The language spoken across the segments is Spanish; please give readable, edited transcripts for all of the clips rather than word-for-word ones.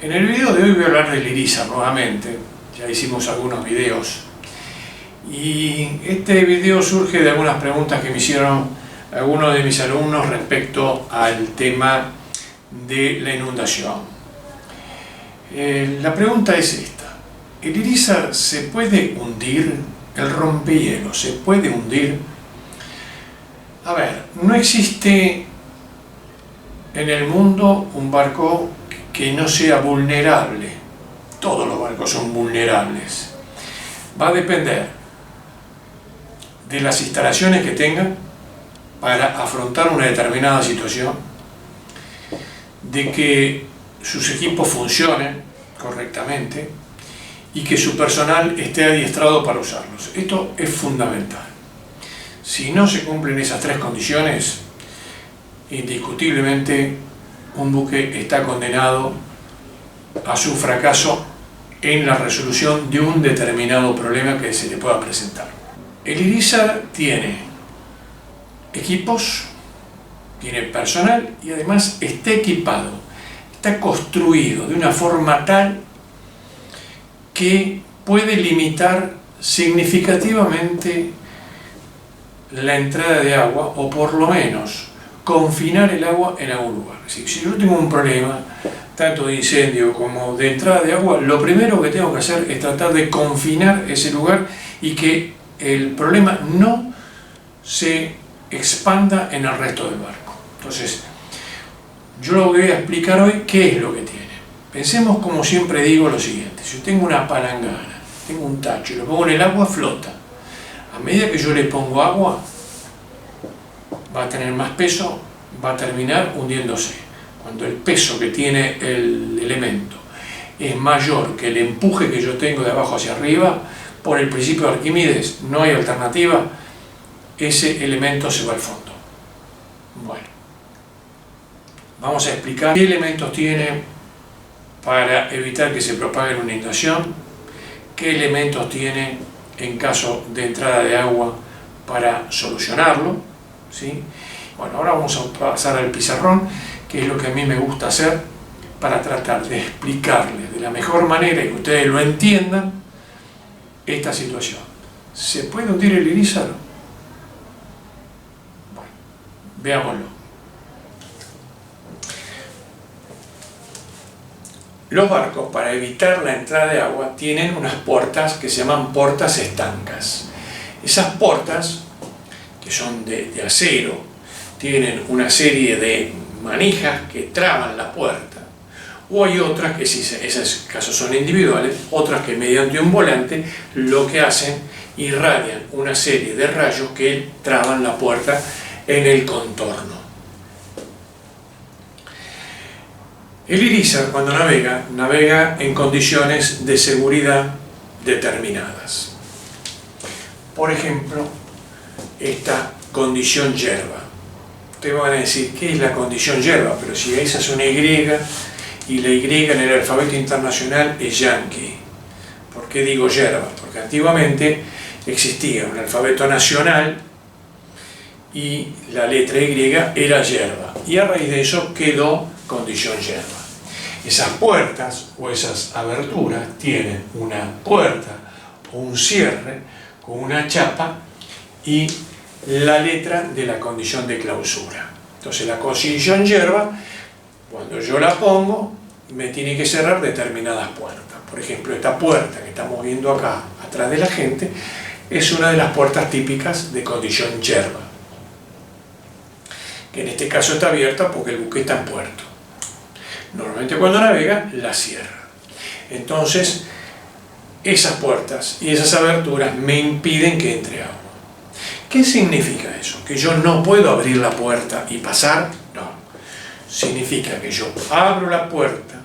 En el video de hoy voy a hablar del Irizar nuevamente. Ya hicimos algunos videos y este video surge de algunas preguntas que me hicieron algunos de mis alumnos respecto al tema de la inundación. La pregunta es esta: ¿el Irizar se puede hundir? ¿El rompehielos se puede hundir? A ver, no existe en el mundo un barco que no sea vulnerable. Todos los barcos son vulnerables. Va a depender de las instalaciones que tengan para afrontar una determinada situación, de que sus equipos funcionen correctamente y que su personal esté adiestrado para usarlos. Esto es fundamental. Si no se cumplen esas tres condiciones, indiscutiblemente un buque está condenado a su fracaso en la resolución de un determinado problema que se le pueda presentar. El Irizar tiene equipos, tiene personal y además está equipado, está construido de una forma tal que puede limitar significativamente la entrada de agua, o por lo menos confinar el agua en algún lugar. Si yo tengo un problema tanto de incendio como de entrada de agua, lo primero que tengo que hacer es tratar de confinar ese lugar y que el problema no se expanda en el resto del barco. Entonces, yo lo voy a explicar hoy qué es lo que tiene. Pensemos, como siempre digo, lo siguiente: si yo tengo una palangana, tengo un tacho y lo pongo en el agua, flota. A medida que yo le pongo agua, va a tener más peso, va a terminar hundiéndose. Cuando el peso que tiene el elemento es mayor que el empuje que yo tengo de abajo hacia arriba, por el principio de Arquímedes, no hay alternativa, ese elemento se va al fondo. Bueno, vamos a explicar qué elementos tiene para evitar que se propague una inundación, qué elementos tiene en caso de entrada de agua para solucionarlo, ¿sí? Bueno, ahora vamos a pasar al pizarrón, que es lo que a mí me gusta hacer para tratar de explicarles de la mejor manera y que ustedes lo entiendan esta situación. ¿Se puede hundir el Irizar? Bueno, veámoslo. Los barcos, para evitar la entrada de agua, tienen unas puertas que se llaman puertas estancas. Esas puertas, que son de acero, tienen una serie de manijas que traban la puerta, o hay otras que, si esos casos son individuales, otras que mediante un volante lo que hacen, irradian una serie de rayos que traban la puerta en el contorno. El Irizar, cuando navega en condiciones de seguridad determinadas. Por ejemplo, esta condición yerba. Ustedes van a decir, ¿qué es la condición yerba? Pero si esa es una Y la Y en el alfabeto internacional es yankee. ¿Por qué digo yerba? Porque antiguamente existía un alfabeto nacional y la letra Y era yerba. Y a raíz de eso quedó condición yerba. Esas puertas o esas aberturas tienen una puerta o un cierre con una chapa y la letra de la condición de clausura. Entonces la condición yerba, cuando yo la pongo, me tiene que cerrar determinadas puertas. Por ejemplo, esta puerta que estamos viendo acá atrás de la gente es una de las puertas típicas de condición yerba, que en este caso está abierta porque el buque está en puerto. Normalmente cuando navega la cierra. Entonces esas puertas y esas aberturas me impiden que entre agua. ¿Qué significa eso? ¿Que yo no puedo abrir la puerta y pasar? No. Significa que yo abro la puerta,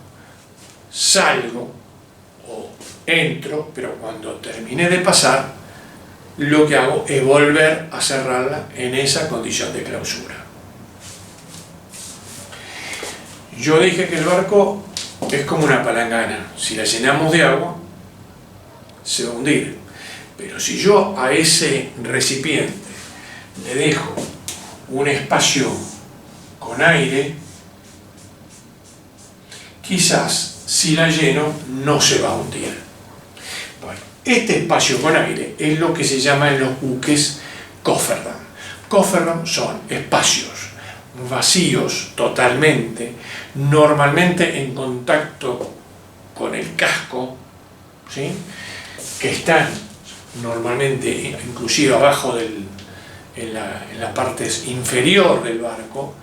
salgo o entro, pero cuando termine de pasar, lo que hago es volver a cerrarla en esa condición de clausura. Yo dije que el barco es como una palangana. Si la llenamos de agua, se va a hundir. Pero si yo a ese recipiente le dejo un espacio con aire, quizás si la lleno no se va a hundir. Bueno, este espacio con aire es lo que se llama en los buques cofferdam. Cofferdam son espacios vacíos totalmente, normalmente en contacto con el casco, ¿sí?, que están normalmente inclusive abajo en la parte inferior del barco,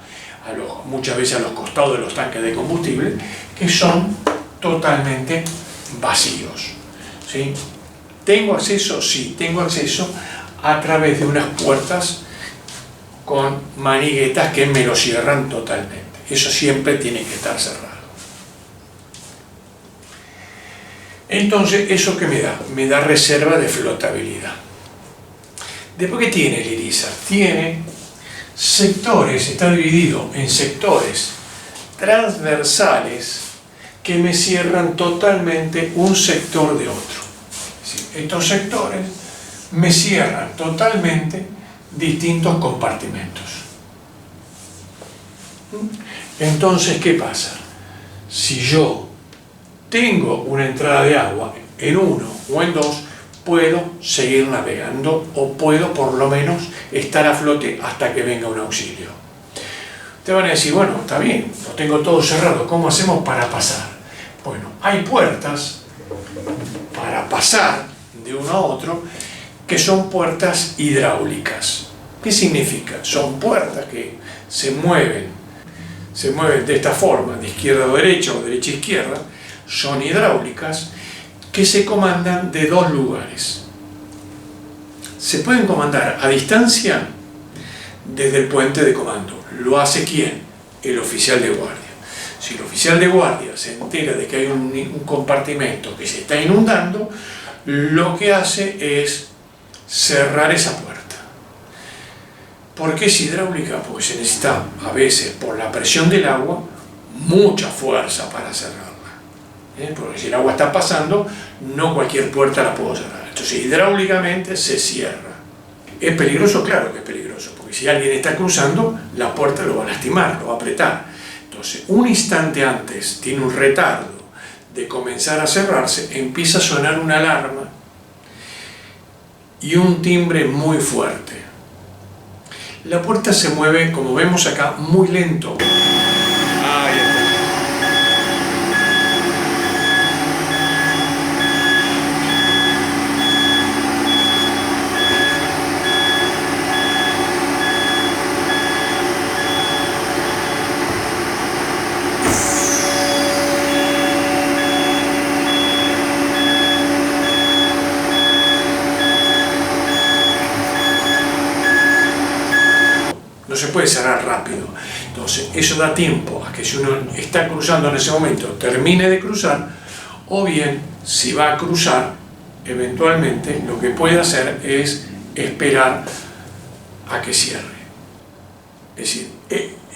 muchas veces a los costados de los tanques de combustible, que son totalmente vacíos, ¿sí? ¿Tengo acceso? Sí, tengo acceso a través de unas puertas con maniguetas que me lo cierran totalmente. Eso siempre tiene que estar cerrado. Entonces, ¿eso qué me da? Me da reserva de flotabilidad. Después, ¿qué tiene el Irizar? Tiene sectores, está dividido en sectores transversales que me cierran totalmente un sector de otro. Estos sectores me cierran totalmente distintos compartimentos. Entonces, ¿qué pasa? Si yo tengo una entrada de agua en uno o en dos, puedo seguir navegando o puedo por lo menos estar a flote hasta que venga un auxilio. Te van a decir, bueno, está bien, lo tengo todo cerrado, ¿cómo hacemos para pasar? Bueno, hay puertas para pasar de uno a otro que son puertas hidráulicas. ¿Qué significa? Son puertas que se mueven de esta forma, de izquierda a derecha o derecha a izquierda, son hidráulicas que se comandan de dos lugares. Se pueden comandar a distancia desde el puente de comando. ¿Lo hace quién? El oficial de guardia. Si el oficial de guardia se entera de que hay un compartimento que se está inundando, lo que hace es cerrar esa puerta. ¿Por qué es hidráulica? Porque se necesita a veces, por la presión del agua, mucha fuerza para cerrarla. Porque si el agua está pasando, no cualquier puerta la puedo cerrar. Entonces, hidráulicamente se cierra. ¿Es peligroso? Claro que es peligroso, porque si alguien está cruzando, la puerta lo va a lastimar, lo va a apretar. Entonces, un instante antes, tiene un retardo de comenzar a cerrarse, empieza a sonar una alarma y un timbre muy fuerte. La puerta se mueve, como vemos acá, muy lento. Ahí está. No se puede cerrar rápido. Entonces, eso da tiempo a que si uno está cruzando en ese momento, termine de cruzar, o bien, si va a cruzar, eventualmente, lo que puede hacer es esperar a que cierre. Es decir,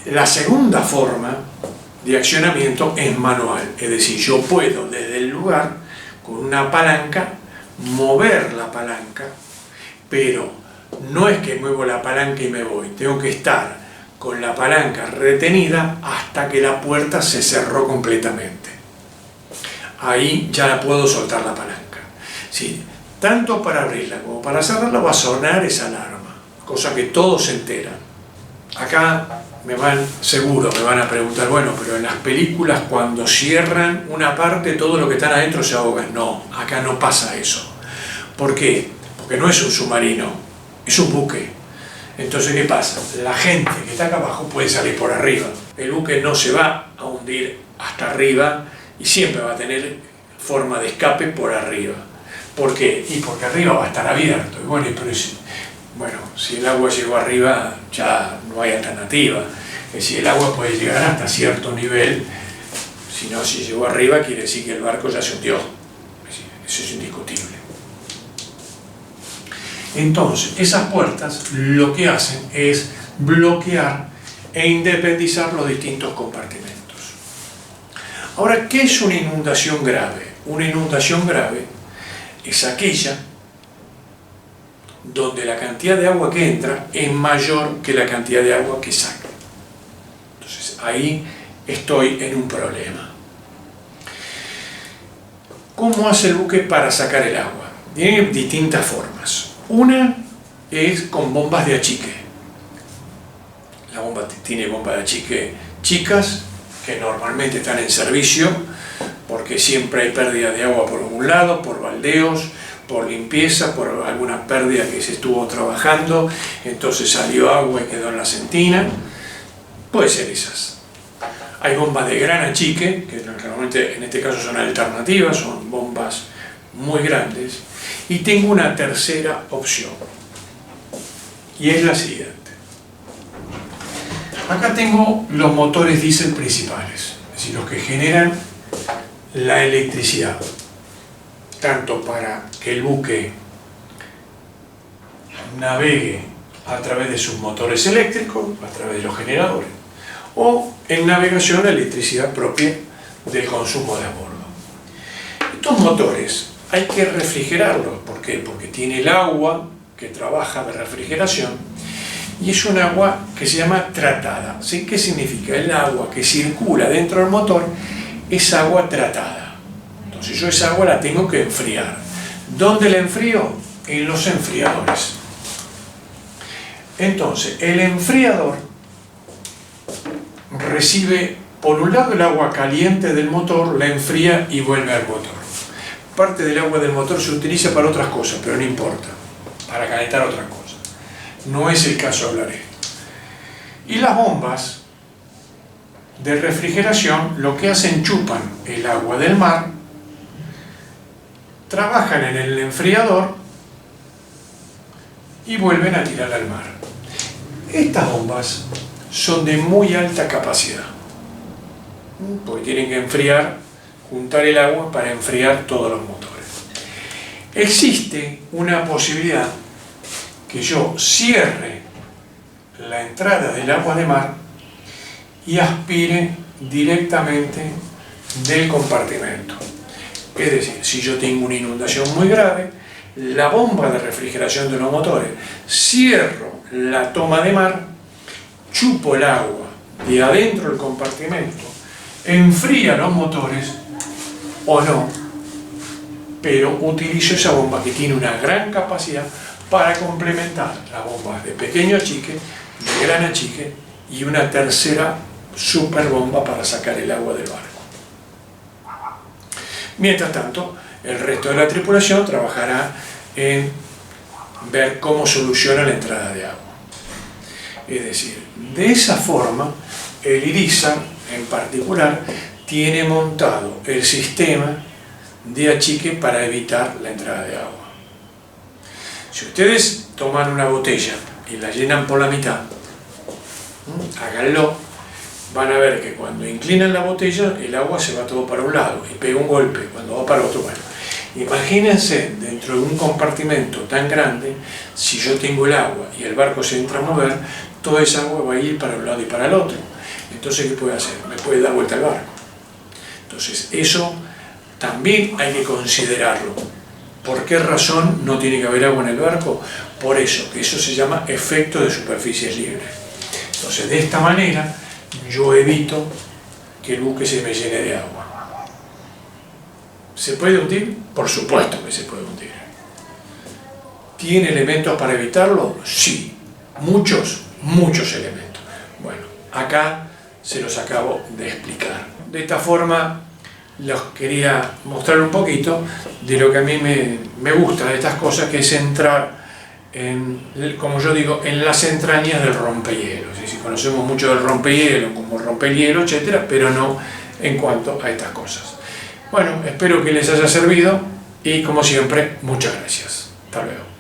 la segunda forma de accionamiento es manual. Es decir, yo puedo desde el lugar, con una palanca, mover la palanca, pero no es que muevo la palanca y me voy, tengo que estar con la palanca retenida hasta que la puerta se cerró completamente. Ahí ya la puedo soltar la palanca. Sí, tanto para abrirla como para cerrarla va a sonar esa alarma, cosa que todos se enteran. Acá seguro me van a preguntar, bueno, pero en las películas cuando cierran una parte, todo lo que están adentro se ahoga. No, acá no pasa eso. ¿Por qué? Porque no es un submarino. Es un buque. Entonces, ¿qué pasa? La gente que está acá abajo puede salir por arriba. El buque no se va a hundir hasta arriba y siempre va a tener forma de escape por arriba. ¿Por qué? Y porque arriba va a estar abierto. Y bueno, si el agua llegó arriba, ya no hay alternativa. Si el agua puede llegar hasta cierto nivel, si llegó arriba, quiere decir que el barco ya se hundió. Eso es indiscutible. Entonces, esas puertas lo que hacen es bloquear e independizar los distintos compartimentos. Ahora, ¿qué es una inundación grave? Una inundación grave es aquella donde la cantidad de agua que entra es mayor que la cantidad de agua que saca. Entonces, ahí estoy en un problema. ¿Cómo hace el buque para sacar el agua? Tiene distintas formas. Una es con bombas de achique. La bomba tiene bombas de achique chicas, que normalmente están en servicio, porque siempre hay pérdida de agua por algún lado, por baldeos, por limpieza, por alguna pérdida que se estuvo trabajando, entonces salió agua y quedó en la sentina. Puede ser esas. Hay bombas de gran achique, que normalmente en este caso son alternativas, son bombas muy grandes. Y tengo una tercera opción, y es la siguiente. Acá tengo los motores diésel principales, es decir, los que generan la electricidad, tanto para que el buque navegue a través de sus motores eléctricos, a través de los generadores, o en navegación la electricidad propia del consumo de a bordo. Estos motores hay que refrigerarlos. ¿Por qué? Porque tiene el agua que trabaja de refrigeración y es un agua que se llama tratada. ¿Sí? ¿Qué significa? El agua que circula dentro del motor es agua tratada. Entonces yo esa agua la tengo que enfriar. ¿Dónde la enfrío? En los enfriadores. Entonces el enfriador recibe por un lado el agua caliente del motor, la enfría y vuelve al motor. Parte del agua del motor se utiliza para otras cosas, pero no importa, para calentar otras cosas. No es el caso hablar esto. Y las bombas de refrigeración lo que hacen, chupan el agua del mar, trabajan en el enfriador y vuelven a tirar al mar. Estas bombas son de muy alta capacidad, porque tienen que enfriar, juntar el agua para enfriar todos los motores. Existe una posibilidad que yo cierre la entrada del agua de mar y aspire directamente del compartimento. Es decir, si yo tengo una inundación muy grave, la bomba de refrigeración de los motores, cierro la toma de mar, chupo el agua de adentro del compartimento, enfría los motores o no, pero utilizo esa bomba que tiene una gran capacidad para complementar las bombas de pequeño achique, de gran achique y una tercera super bomba para sacar el agua del barco. Mientras tanto, el resto de la tripulación trabajará en ver cómo soluciona la entrada de agua. Es decir, de esa forma, el IRISA en particular tiene montado el sistema de achique para evitar la entrada de agua. Si ustedes toman una botella y la llenan por la mitad, háganlo, van a ver que cuando inclinan la botella el agua se va todo para un lado y pega un golpe cuando va para otro. Bueno, imagínense dentro de un compartimento tan grande, si yo tengo el agua y el barco se entra a mover, toda esa agua va a ir para un lado y para el otro. Entonces, ¿qué puede hacer? Me puede dar vuelta al barco. Entonces, eso también hay que considerarlo. ¿Por qué razón no tiene que haber agua en el barco? Por eso, que eso se llama efecto de superficies libres. Entonces, de esta manera, yo evito que el buque se me llene de agua. ¿Se puede hundir? Por supuesto que se puede hundir. ¿Tiene elementos para evitarlo? Sí. Muchos elementos. Bueno, acá se los acabo de explicar. De esta forma, les quería mostrar un poquito de lo que a mí me gusta de estas cosas, que es entrar en, como yo digo, en las entrañas del rompehielos. Es decir, conocemos mucho del rompehielo como rompehielo, etcétera, pero no en cuanto a estas cosas. Bueno, espero que les haya servido y, como siempre, muchas gracias. Hasta luego.